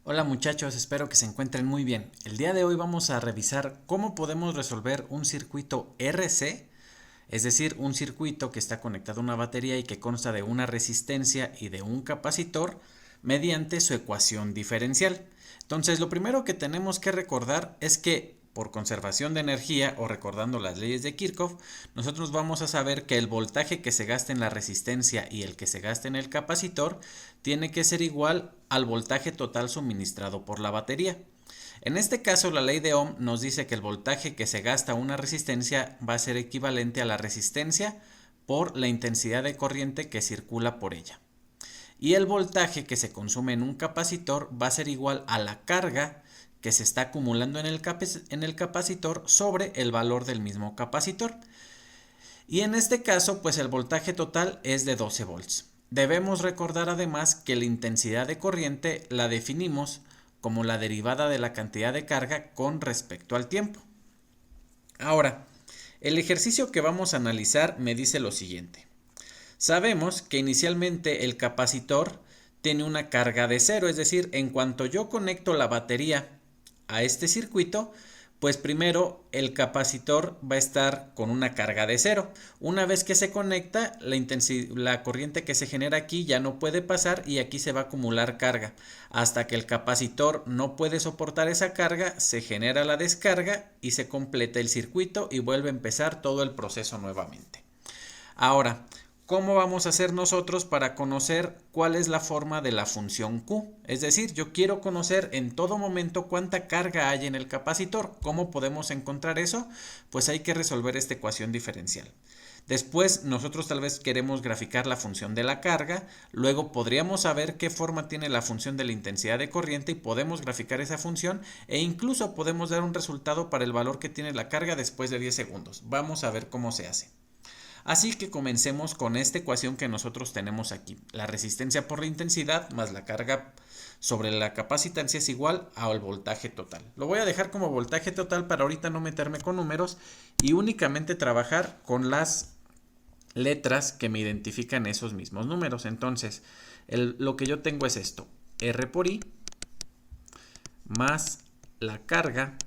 Hola muchachos, espero que se encuentren muy bien. El día de hoy vamos a revisar cómo podemos resolver un circuito RC, es decir, un circuito que está conectado a una batería y que consta de una resistencia y de un capacitor mediante su ecuación diferencial. Entonces, lo primero que tenemos que recordar es que por conservación de energía o recordando las leyes de Kirchhoff, nosotros vamos a saber que el voltaje que se gasta en la resistencia y el que se gasta en el capacitor tiene que ser igual al voltaje total suministrado por la batería. En este caso, la ley de Ohm nos dice que el voltaje que se gasta a una resistencia va a ser equivalente a la resistencia por la intensidad de corriente que circula por ella. Y el voltaje que se consume en un capacitor va a ser igual a la carga que se está acumulando en el capacitor sobre el valor del mismo capacitor. Y en este caso, pues el voltaje total es de 12 volts. Debemos recordar además que la intensidad de corriente la definimos como la derivada de la cantidad de carga con respecto al tiempo. Ahora, el ejercicio que vamos a analizar me dice lo siguiente. Sabemos que inicialmente el capacitor tiene una carga de cero, es decir, en cuanto yo conecto la batería a este circuito, pues primero el capacitor va a estar con una carga de cero. Una vez que se conecta, la corriente que se genera aquí ya no puede pasar y aquí se va a acumular carga. Hasta que el capacitor no puede soportar esa carga, se genera la descarga y se completa el circuito y vuelve a empezar todo el proceso nuevamente. Ahora, ¿cómo vamos a hacer nosotros para conocer cuál es la forma de la función Q? Es decir, yo quiero conocer en todo momento cuánta carga hay en el capacitor. ¿Cómo podemos encontrar eso? Pues hay que resolver esta ecuación diferencial. Después nosotros tal vez queremos graficar la función de la carga, luego podríamos saber qué forma tiene la función de la intensidad de corriente y podemos graficar esa función e incluso podemos dar un resultado para el valor que tiene la carga después de 10 segundos. Vamos a ver cómo se hace. Así que comencemos con esta ecuación que nosotros tenemos aquí. La resistencia por la intensidad más la carga sobre la capacitancia es igual al voltaje total. Lo voy a dejar como voltaje total para ahorita no meterme con números y únicamente trabajar con las letras que me identifican esos mismos números. Entonces, lo que yo tengo es esto. R por I más la carga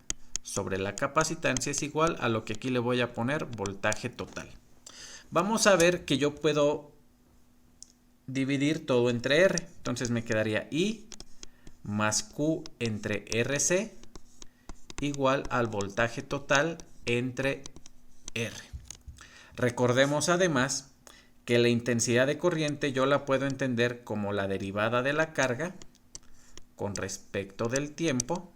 sobre la capacitancia es igual a lo que aquí le voy a poner voltaje total. Vamos a ver que yo puedo dividir todo entre R. Entonces me quedaría I más Q entre RC igual al voltaje total entre R. Recordemos además que la intensidad de corriente yo la puedo entender como la derivada de la carga con respecto del tiempo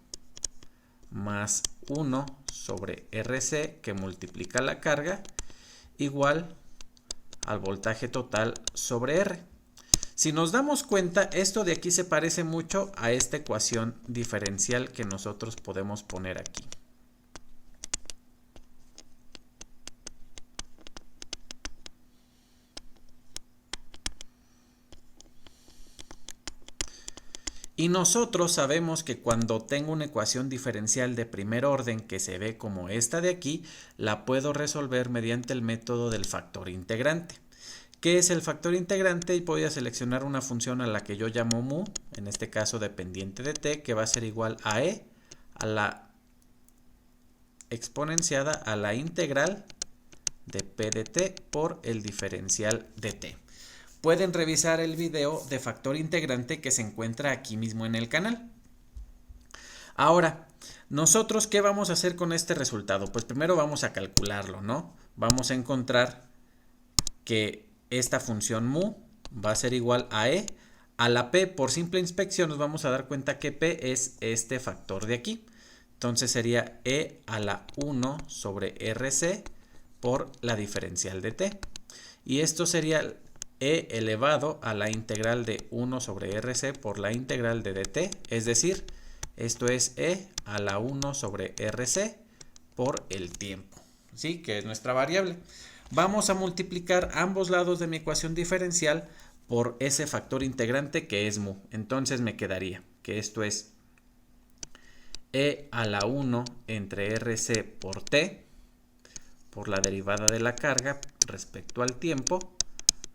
más 1 sobre RC que multiplica la carga igual al voltaje total sobre R. Si nos damos cuenta, esto de aquí se parece mucho a esta ecuación diferencial que nosotros podemos poner aquí. Y nosotros sabemos que cuando tengo una ecuación diferencial de primer orden que se ve como esta de aquí, la puedo resolver mediante el método del factor integrante. ¿Qué es el factor integrante? Y voy a seleccionar una función a la que yo llamo mu, en este caso dependiente de t, que va a ser igual a e a la exponenciada a la integral de p de t por el diferencial de t. Pueden revisar el video de factor integrante que se encuentra aquí mismo en el canal. Ahora, nosotros, ¿qué vamos a hacer con este resultado? Pues primero vamos a calcularlo, ¿no? Vamos a encontrar que esta función mu va a ser igual a e a la p. Por simple inspección nos vamos a dar cuenta que p es este factor de aquí. Entonces sería e a la 1 sobre rc por la diferencial de t. Y esto sería e elevado a la integral de 1 sobre rc por la integral de dt, es decir, esto es e a la 1 sobre rc por el tiempo, ¿sí? Que es nuestra variable. Vamos a multiplicar ambos lados de mi ecuación diferencial por ese factor integrante que es mu. Entonces me quedaría que esto es e a la 1 entre rc por t, por la derivada de la carga respecto al tiempo,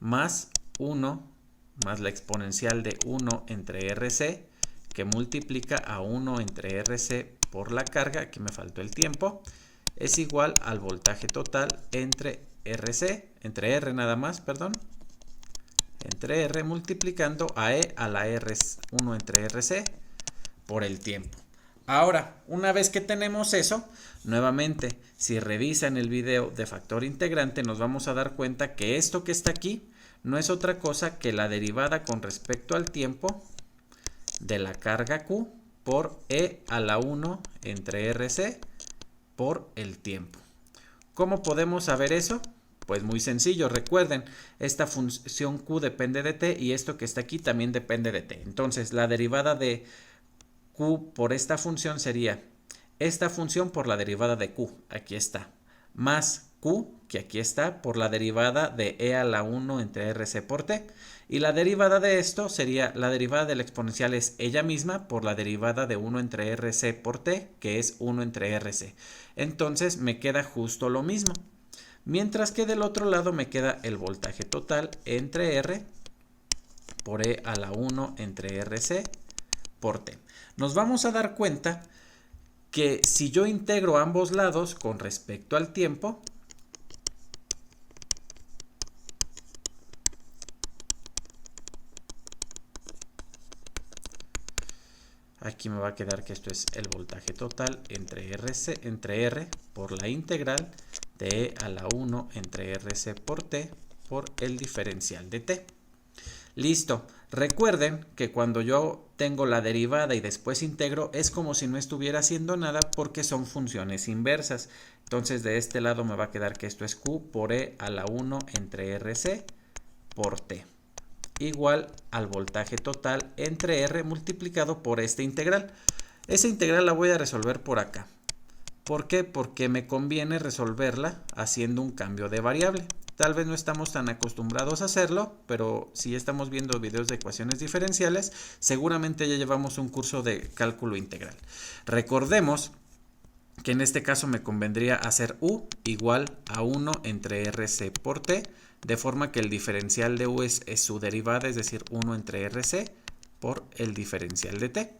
más 1 más la exponencial de 1 entre RC que multiplica a 1 entre RC por la carga, aquí me faltó el tiempo, es igual al voltaje total entre entre R nada más, perdón, entre R multiplicando a E a la R1 entre RC por el tiempo. Ahora, una vez que tenemos eso, nuevamente, si revisan el video de factor integrante, nos vamos a dar cuenta que esto que está aquí no es otra cosa que la derivada con respecto al tiempo de la carga Q por E a la 1 entre RC por el tiempo. ¿Cómo podemos saber eso? Pues muy sencillo, recuerden, esta función Q depende de t y esto que está aquí también depende de t. Entonces, la derivada de Q por esta función sería esta función por la derivada de Q, aquí está, más Q, que aquí está, por la derivada de E a la 1 entre RC por T. Y la derivada de esto sería, la derivada de la exponencial es ella misma por la derivada de 1 entre RC por T, que es 1 entre RC. Entonces me queda justo lo mismo. Mientras que del otro lado me queda el voltaje total entre R por E a la 1 entre RC por T. Nos vamos a dar cuenta que si yo integro ambos lados con respecto al tiempo, aquí me va a quedar que esto es el voltaje total entre R por la integral de E a la 1 entre RC por T por el diferencial de T. Listo. Recuerden que cuando yo tengo la derivada y después integro es como si no estuviera haciendo nada porque son funciones inversas. Entonces de este lado me va a quedar que esto es Q por E a la 1 entre RC por T igual al voltaje total entre R multiplicado por esta integral. Esa integral la voy a resolver por acá. ¿Por qué? Porque me conviene resolverla haciendo un cambio de variable. Tal vez no estamos tan acostumbrados a hacerlo, pero si estamos viendo videos de ecuaciones diferenciales, seguramente ya llevamos un curso de cálculo integral. Recordemos que en este caso me convendría hacer U igual a 1 entre RC por T, de forma que el diferencial de U es su derivada, es decir, 1 entre RC por el diferencial de T.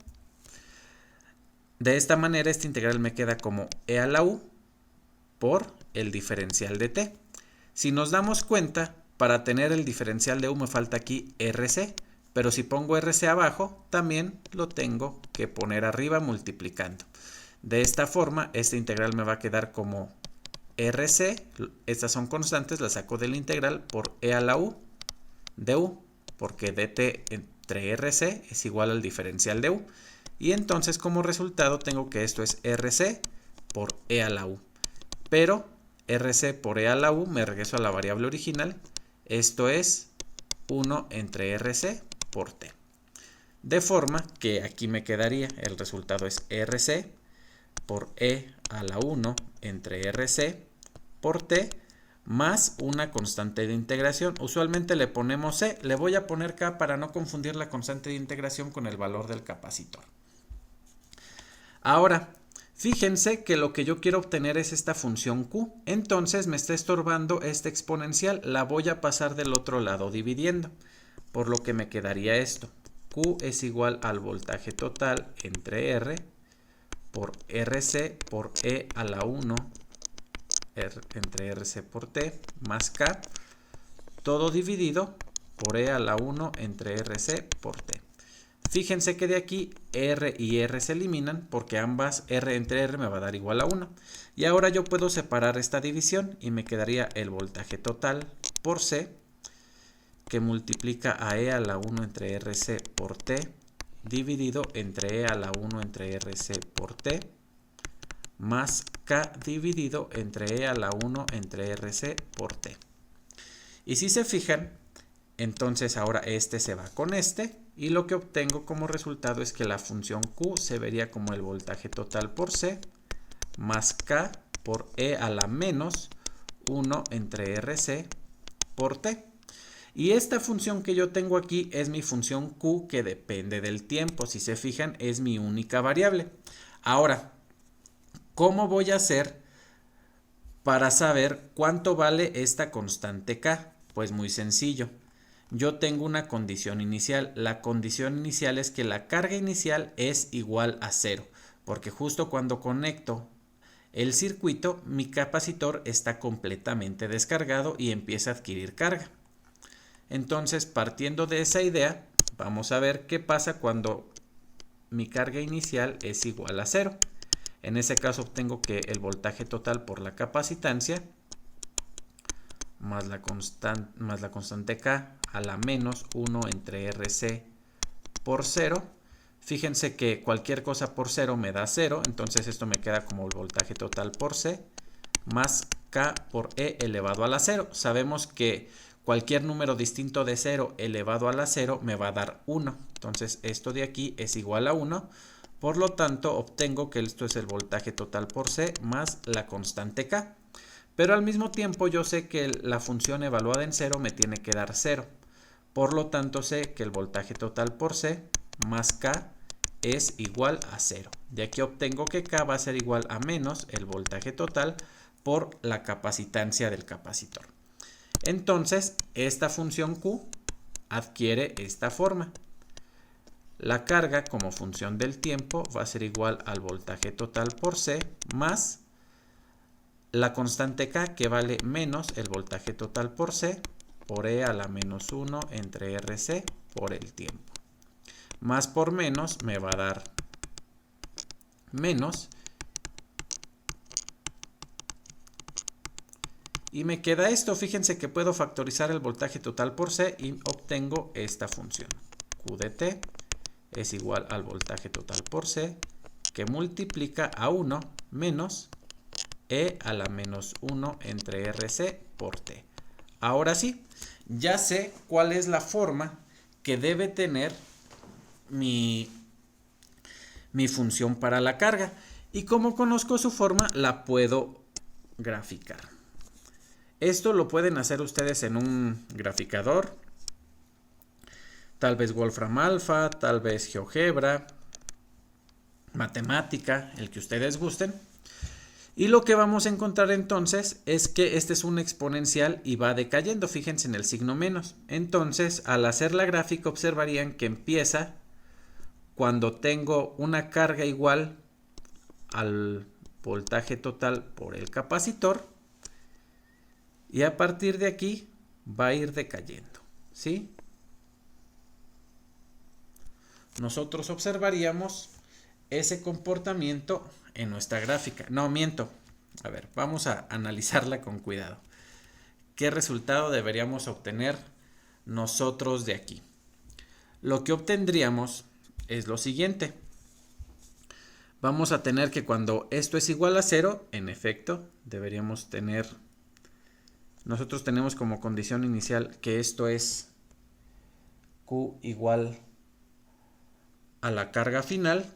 De esta manera, esta integral me queda como E a la U por el diferencial de T. Si nos damos cuenta, para tener el diferencial de U me falta aquí RC, pero si pongo RC abajo, también lo tengo que poner arriba multiplicando. De esta forma, esta integral me va a quedar como RC, estas son constantes, las saco de la integral por E a la U de U, porque dt entre RC es igual al diferencial de U. Y entonces como resultado tengo que esto es RC por E a la U. Pero RC por E a la U, me regreso a la variable original, esto es 1 entre RC por T. De forma que aquí me quedaría, el resultado es RC por E a la 1 entre RC por T más una constante de integración. Usualmente le ponemos C, le voy a poner K para no confundir la constante de integración con el valor del capacitor. Ahora, fíjense que lo que yo quiero obtener es esta función Q, entonces me está estorbando esta exponencial, la voy a pasar del otro lado dividiendo, por lo que me quedaría esto. Q es igual al voltaje total entre R por RC por E a la 1 entre RC por T más K, todo dividido por E a la 1 entre RC por T. Fíjense que de aquí R y R se eliminan porque ambas R entre R me va a dar igual a 1. Y ahora yo puedo separar esta división y me quedaría el voltaje total por C, que multiplica a E a la 1 entre RC por T dividido entre E a la 1 entre RC por T más K dividido entre E a la 1 entre RC por T. Y si se fijan, entonces ahora este se va con este y lo que obtengo como resultado es que la función Q se vería como el voltaje total por C más K por E a la menos 1 entre RC por T. Y esta función que yo tengo aquí es mi función Q que depende del tiempo. Si se fijan, es mi única variable. Ahora, ¿cómo voy a hacer para saber cuánto vale esta constante K? Pues muy sencillo. yo tengo una condición inicial. La condición inicial es que la carga inicial es igual a 0, porque justo cuando conecto el circuito, mi capacitor está completamente descargado y empieza a adquirir carga. Entonces, partiendo de esa idea, vamos a ver qué pasa cuando mi carga inicial es igual a 0. En ese caso obtengo que el voltaje total por la capacitancia más la constante K a la menos 1 entre RC por 0. Fíjense que cualquier cosa por 0 me da 0, entonces esto me queda como el voltaje total por C más K por E elevado a la 0. Sabemos que cualquier número distinto de 0 elevado a la 0 me va a dar 1. Entonces esto de aquí es igual a 1. Por lo tanto, obtengo que esto es el voltaje total por C más la constante K. Pero al mismo tiempo yo sé que la función evaluada en 0 me tiene que dar 0. Por lo tanto, sé que el voltaje total por C más K es igual a 0. De aquí obtengo que K va a ser igual a menos el voltaje total por la capacitancia del capacitor. Entonces, esta función Q adquiere esta forma. La carga como función del tiempo va a ser igual al voltaje total por C más la constante K, que vale menos el voltaje total por C por E a la menos 1 entre RC por el tiempo. Más por menos me va a dar menos. Y me queda esto. Fíjense que puedo factorizar el voltaje total por C y obtengo esta función. Q de T es igual al voltaje total por C, que multiplica a 1 menos E a la menos 1 entre RC por T. Ahora sí, ya sé cuál es la forma que debe tener mi función para la carga. Y como conozco su forma, la puedo graficar. Esto lo pueden hacer ustedes en un graficador, tal vez Wolfram Alpha, tal vez GeoGebra, matemática, el que ustedes gusten. Y lo que vamos a encontrar entonces es que este es un exponencial y va decayendo. Fíjense en el signo menos. Entonces, al hacer la gráfica observarían que empieza cuando tengo una carga igual al voltaje total por el capacitor. Y a partir de aquí va a ir decayendo, ¿sí? Nosotros observaríamos ese comportamiento en nuestra gráfica. No, miento. A ver, vamos a analizarla con cuidado. ¿Qué resultado deberíamos obtener nosotros de aquí? Lo que obtendríamos es lo siguiente. Vamos a tener que cuando esto es igual a 0, en efecto, deberíamos tener... Nosotros tenemos como condición inicial que esto es Q igual a la carga final.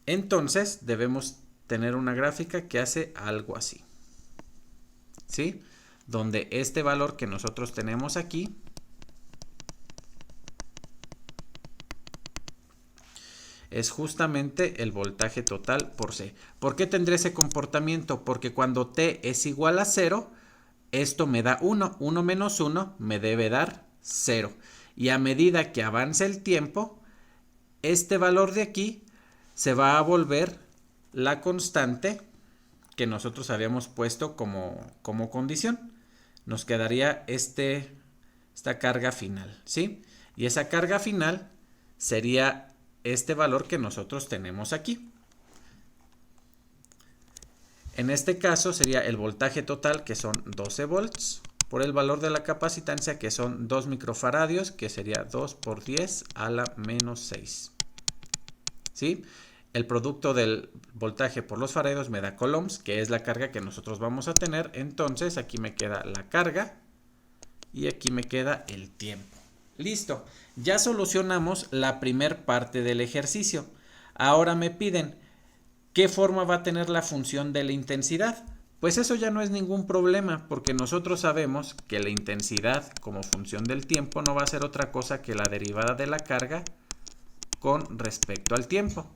Entonces debemos tener una gráfica que hace algo así, ¿sí? Donde este valor que nosotros tenemos aquí es justamente el voltaje total por C. ¿Por qué tendré ese comportamiento? Porque cuando T es igual a 0, esto me da 1. 1 menos 1 me debe dar 0. Y a medida que avance el tiempo, este valor de aquí se va a volver la constante que nosotros habíamos puesto como condición. Nos quedaría esta carga final, ¿sí? Y esa carga final sería este valor que nosotros tenemos aquí. En este caso sería el voltaje total, que son 12 volts, por el valor de la capacitancia, que son 2 microfaradios, que sería 2 por 10 a la menos 6. ¿Sí? El producto del voltaje por los faradios me da coulombs, que es la carga que nosotros vamos a tener. Entonces aquí me queda la carga y aquí me queda el tiempo. Listo, ya solucionamos la primer parte del ejercicio. Ahora me piden, ¿qué forma va a tener la función de la intensidad? Pues eso ya no es ningún problema, porque nosotros sabemos que la intensidad como función del tiempo no va a ser otra cosa que la derivada de la carga con respecto al tiempo.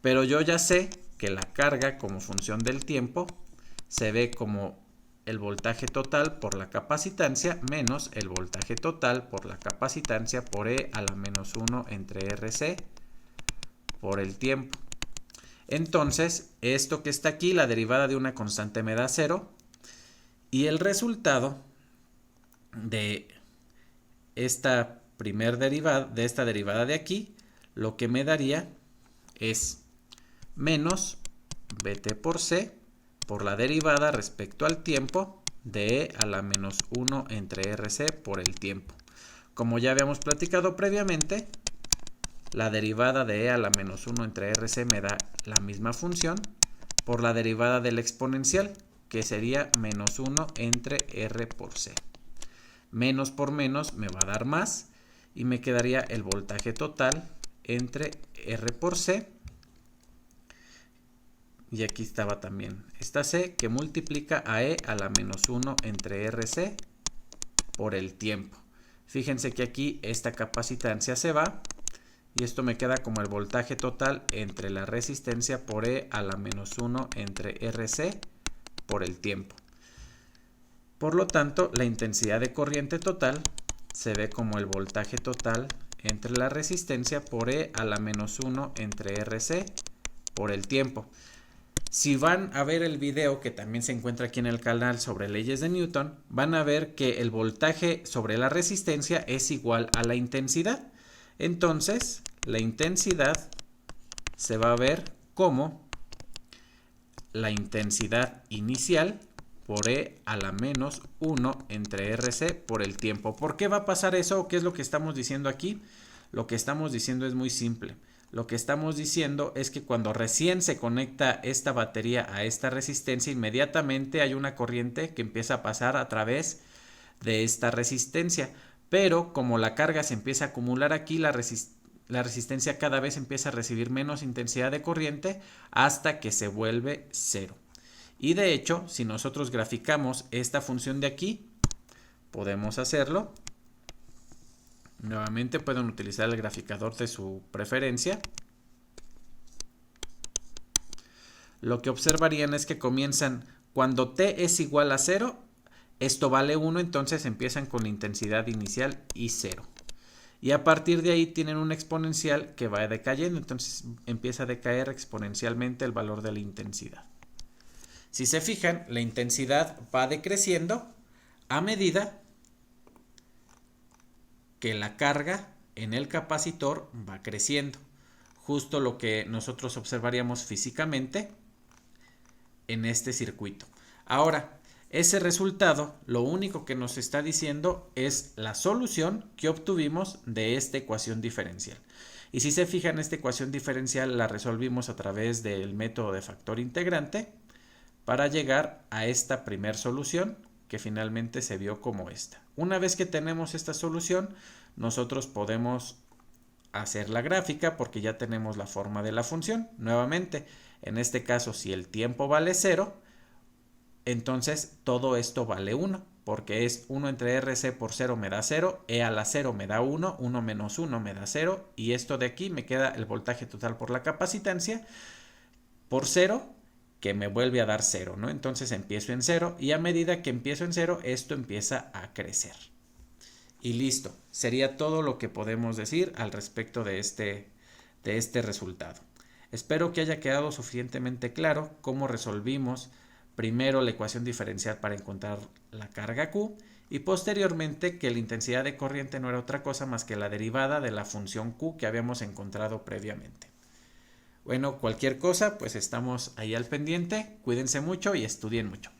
Pero yo ya sé que la carga como función del tiempo se ve como el voltaje total por la capacitancia menos el voltaje total por la capacitancia por E a la menos 1 entre RC por el tiempo. Entonces, esto que está aquí, la derivada de una constante me da 0 y el resultado de esta derivada de aquí, lo que me daría es menos Bt por C por la derivada respecto al tiempo de E a la menos 1 entre RC por el tiempo. Como ya habíamos platicado previamente, la derivada de E a la menos 1 entre RC me da la misma función por la derivada del exponencial, que sería menos 1 entre R por C. Menos por menos me va a dar más y me quedaría el voltaje total entre R por C. Y aquí estaba también esta C que multiplica a E a la menos 1 entre RC por el tiempo. Fíjense que aquí esta capacitancia se va y esto me queda como el voltaje total entre la resistencia por E a la menos 1 entre RC por el tiempo. Por lo tanto, la intensidad de corriente total se ve como el voltaje total entre la resistencia por E a la menos 1 entre RC por el tiempo. Si van a ver el video que también se encuentra aquí en el canal sobre leyes de Newton, van a ver que el voltaje sobre la resistencia es igual a la intensidad. Entonces, la intensidad se va a ver como la intensidad inicial por E a la menos 1 entre RC por el tiempo. ¿Por qué va a pasar eso? ¿Qué es lo que estamos diciendo aquí? Lo que estamos diciendo es muy simple. Lo que estamos diciendo es que cuando recién se conecta esta batería a esta resistencia, inmediatamente hay una corriente que empieza a pasar a través de esta resistencia. Pero como la carga se empieza a acumular aquí, la resistencia cada vez empieza a recibir menos intensidad de corriente hasta que se vuelve cero. Y de hecho, si nosotros graficamos esta función de aquí, podemos hacerlo. Nuevamente pueden utilizar el graficador de su preferencia. Lo que observarían es que comienzan cuando t es igual a 0, esto vale 1, entonces empiezan con la intensidad inicial y 0. Y a partir de ahí tienen un exponencial que va decayendo, entonces empieza a decaer exponencialmente el valor de la intensidad. Si se fijan, la intensidad va decreciendo a medida que la carga en el capacitor va creciendo. Justo lo que nosotros observaríamos físicamente en este circuito. Ahora, ese resultado lo único que nos está diciendo es la solución que obtuvimos de esta ecuación diferencial. Y si se fijan, esta ecuación diferencial la resolvimos a través del método de factor integrante para llegar a esta primer solución que finalmente se vio como esta. Una vez que tenemos esta solución, nosotros podemos hacer la gráfica porque ya tenemos la forma de la función. Nuevamente, en este caso, si el tiempo vale 0, entonces todo esto vale 1, porque es 1 entre RC por 0 me da 0, E a la 0 me da 1, 1 menos 1 me da 0, y esto de aquí me queda el voltaje total por la capacitancia por 0, que me vuelve a dar 0, ¿no? Entonces empiezo en 0 y a medida que empiezo en 0, esto empieza a crecer. Y listo, sería todo lo que podemos decir al respecto de este resultado. Espero que haya quedado suficientemente claro cómo resolvimos primero la ecuación diferencial para encontrar la carga Q y posteriormente que la intensidad de corriente no era otra cosa más que la derivada de la función Q que habíamos encontrado previamente. Bueno, cualquier cosa, pues estamos ahí al pendiente. Cuídense mucho y estudien mucho.